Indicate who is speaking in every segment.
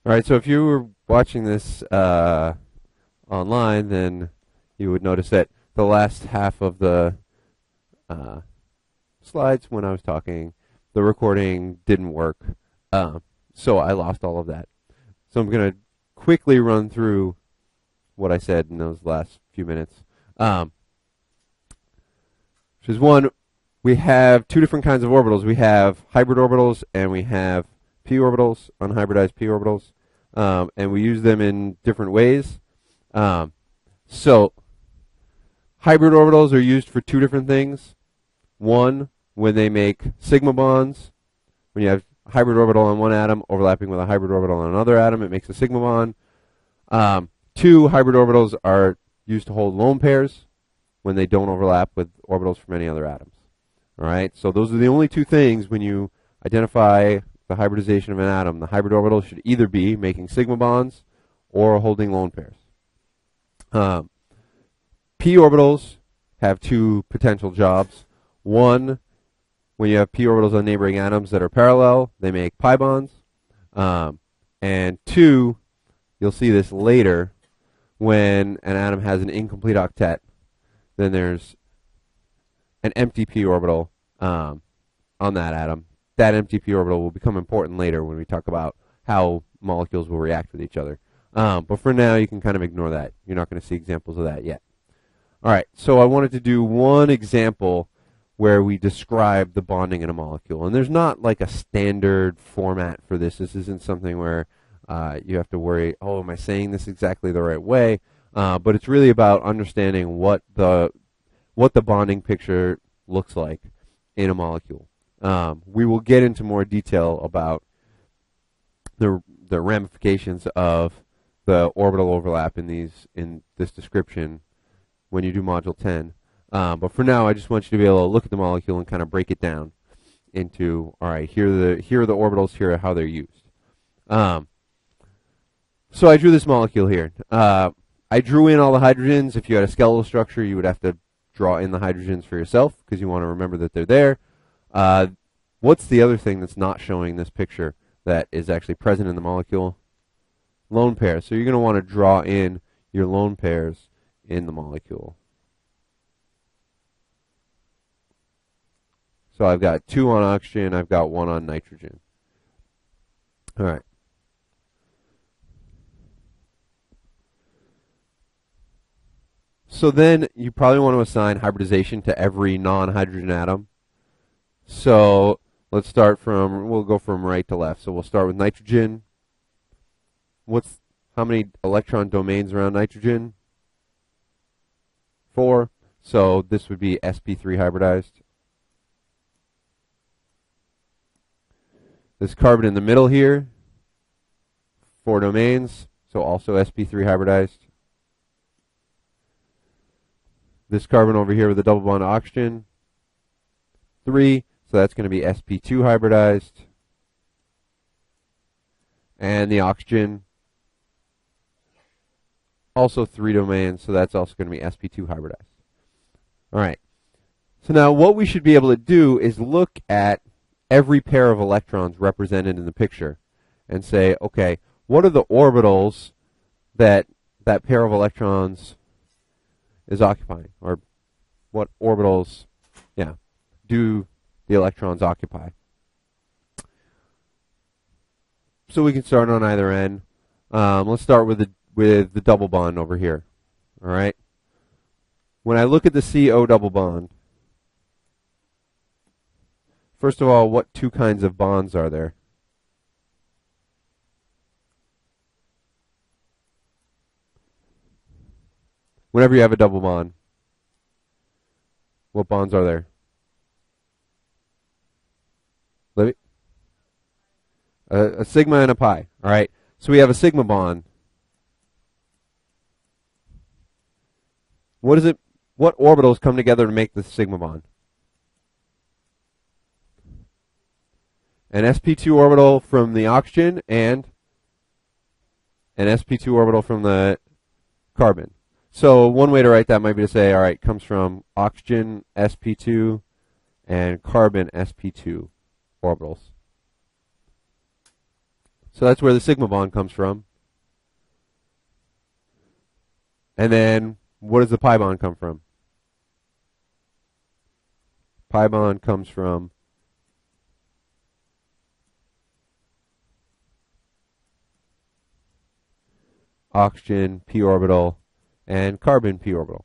Speaker 1: All right, so if you were watching this online, then you would notice that the last half of the uh, slides when I was talking, the recording didn't work. So I lost all of that. So I'm going to quickly run through what I said in those last few minutes. Which is one, we have two different kinds of orbitals. We have hybrid orbitals and we have p orbitals, unhybridized p orbitals. And we use them in different ways. So hybrid orbitals are used for two different things. One, when they make sigma bonds. When you have a hybrid orbital on one atom overlapping with a hybrid orbital on another atom, it makes a sigma bond. Two, hybrid orbitals are used to hold lone pairs when they don't overlap with orbitals from any other atoms. All right, so those are the only two things when you identify the hybridization of an atom. The hybrid orbital should either be making sigma bonds or holding lone pairs. P orbitals have two potential jobs. One, when you have p orbitals on neighboring atoms that are parallel, they make pi bonds. And two, you'll see this later, when an atom has an incomplete octet, then there's an empty p orbital on that atom. That empty p orbital will become important later when we talk about how molecules will react with each other. But for now, you can kind of ignore that. You're not going to see examples of that yet. All right, so I wanted to do one example where we describe the bonding in a molecule. And there's not like a standard format for this. This isn't something where you have to worry, oh, am I saying this exactly the right way? But it's really about understanding what the bonding picture looks like in a molecule. We will get into more detail about the ramifications of the orbital overlap in this description when you do Module 10. But for now, I just want you to be able to look at the molecule and kind of break it down into, all right, here are the orbitals, here are how they're used. So I drew this molecule here. I drew in all the hydrogens. If you had a skeletal structure, you would have to draw in the hydrogens for yourself because you want to remember that they're there. What's the other thing that's not showing this picture that is actually present in the molecule? Lone pairs. So you're going to want to draw in your lone pairs in the molecule. So I've got 2 on oxygen, I've got 1 on nitrogen. All right. So then you probably want to assign hybridization to every non-hydrogen atom. So let's start we'll go from right to left. So we'll start with nitrogen. How many electron domains around nitrogen? 4. So this would be sp3 hybridized. This carbon in the middle here, 4 domains, so also sp3 hybridized. This carbon over here with a double bond to oxygen, 3, so that's going to be sp2 hybridized. And the oxygen, also 3 domains, so that's also going to be sp2 hybridized. All right, so now what we should be able to do is look at every pair of electrons represented in the picture and say, okay, what are the orbitals that pair of electrons is occupying? Or what orbitals, do the electrons occupy? So we can start on either end. Let's start with the double bond over here. All right. When I look at the CO double bond, first of all, what 2 kinds of bonds are there? Whenever you have a double bond, what bonds are there? Libby? A sigma and a pi. All right. So we have a sigma bond. What orbitals come together to make the sigma bond? An sp2 orbital from the oxygen and an sp2 orbital from the carbon. So one way to write that might be to say, all right, comes from oxygen sp2 and carbon sp2 orbitals. So that's where the sigma bond comes from. And then what does the pi bond come from? Pi bond comes from oxygen p orbital and carbon p orbital.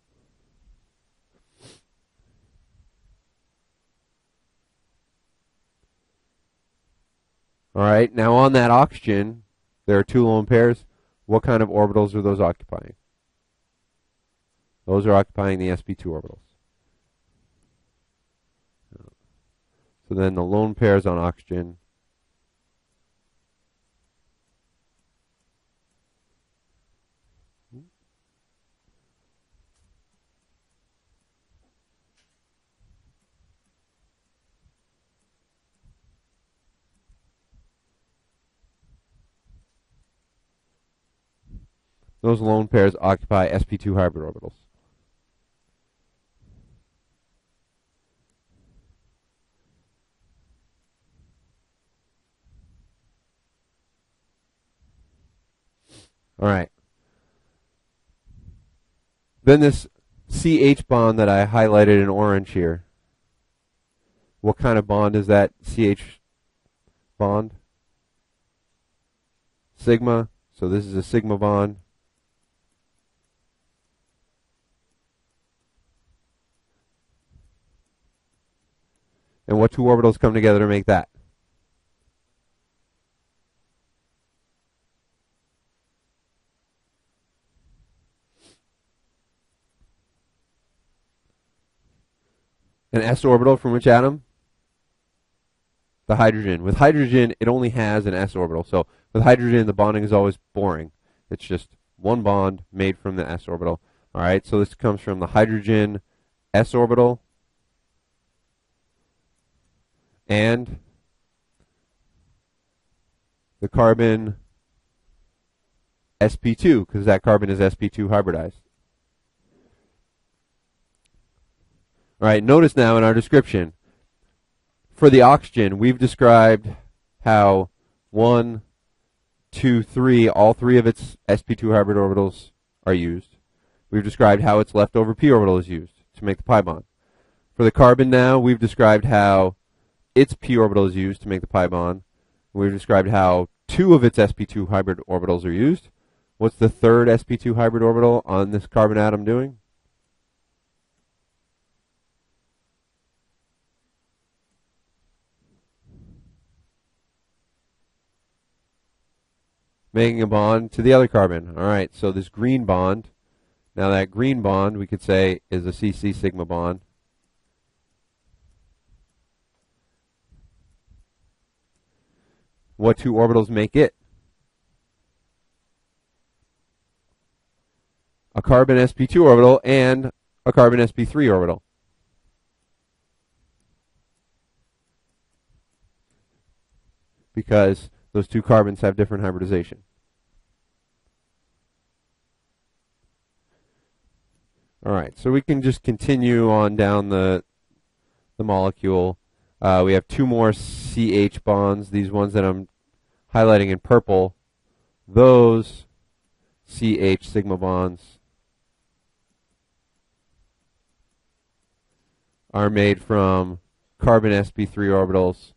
Speaker 1: All right, now on that oxygen, there are two lone pairs. What kind of orbitals are those occupying? Those are occupying the sp2 orbitals. So then the lone pairs on oxygen those lone pairs occupy sp2 hybrid orbitals. All right. Then this CH bond that I highlighted in orange here. What kind of bond is that CH bond? Sigma. So this is a sigma bond. And what two orbitals come together to make that? An s orbital from which atom? The hydrogen. With hydrogen, it only has an s orbital. So with hydrogen, the bonding is always boring. It's just one bond made from the s orbital. All right, so this comes from the hydrogen s orbital and the carbon sp2, because that carbon is sp2 hybridized. All right, notice now in our description, for the oxygen, we've described how 1, 2, 3, all three of its sp2 hybrid orbitals are used. We've described how its leftover p orbital is used to make the pi bond. For the carbon now, we've described how its p orbital is used to make the pi bond. We've described how two of its sp2 hybrid orbitals are used. What's the third sp2 hybrid orbital on this carbon atom doing? Making a bond to the other carbon. All right, so this green bond, now that green bond we could say is a CC sigma bond. What two orbitals make it? A carbon sp2 orbital and a carbon sp3 orbital. Because those two carbons have different hybridization. All right, so we can just continue on down the molecule. We have two more CH bonds, these ones that I'm highlighting in purple. Those CH sigma bonds are made from carbon sp3 orbitals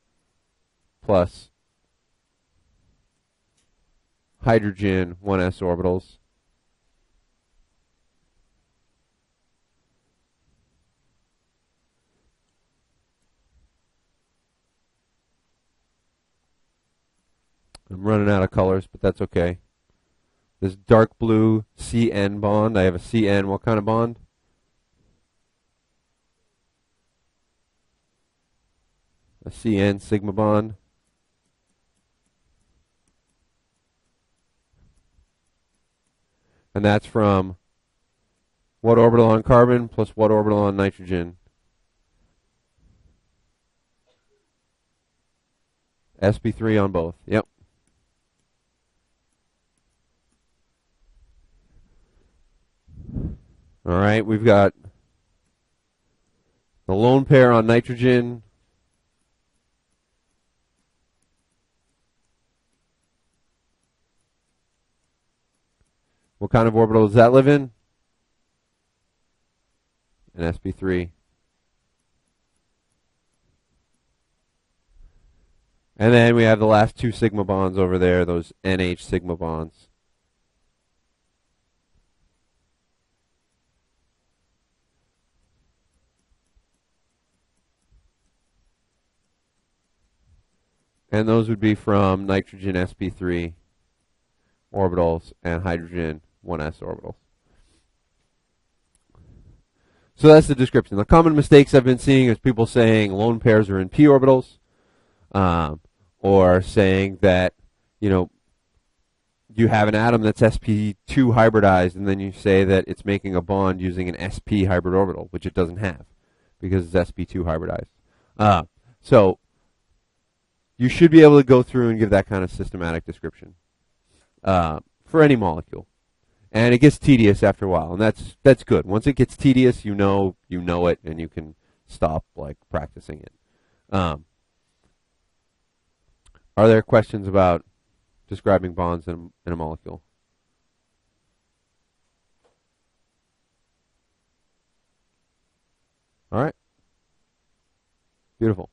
Speaker 1: plus hydrogen 1s orbitals. I'm running out of colors, but that's okay. This dark blue CN bond, I have a CN. What kind of bond? A CN sigma bond. And that's from what orbital on carbon plus what orbital on nitrogen? sp3 on both. Yep. All right, we've got the lone pair on nitrogen What kind of orbital does that live in? An sp3. And then we have the last two sigma bonds over there, those NH sigma bonds. And those would be from nitrogen sp3 orbitals and hydrogen 1s orbitals. So that's the description. The common mistakes I've been seeing is people saying lone pairs are in p orbitals, or saying that, you have an atom that's sp2 hybridized, and then you say that it's making a bond using an sp hybrid orbital, which it doesn't have because it's sp2 hybridized. So you should be able to go through and give that kind of systematic description for any molecule. And it gets tedious after a while, and that's good. Once it gets tedious, you know it, and you can stop practicing it. Are there questions about describing bonds in a molecule? All right. Beautiful.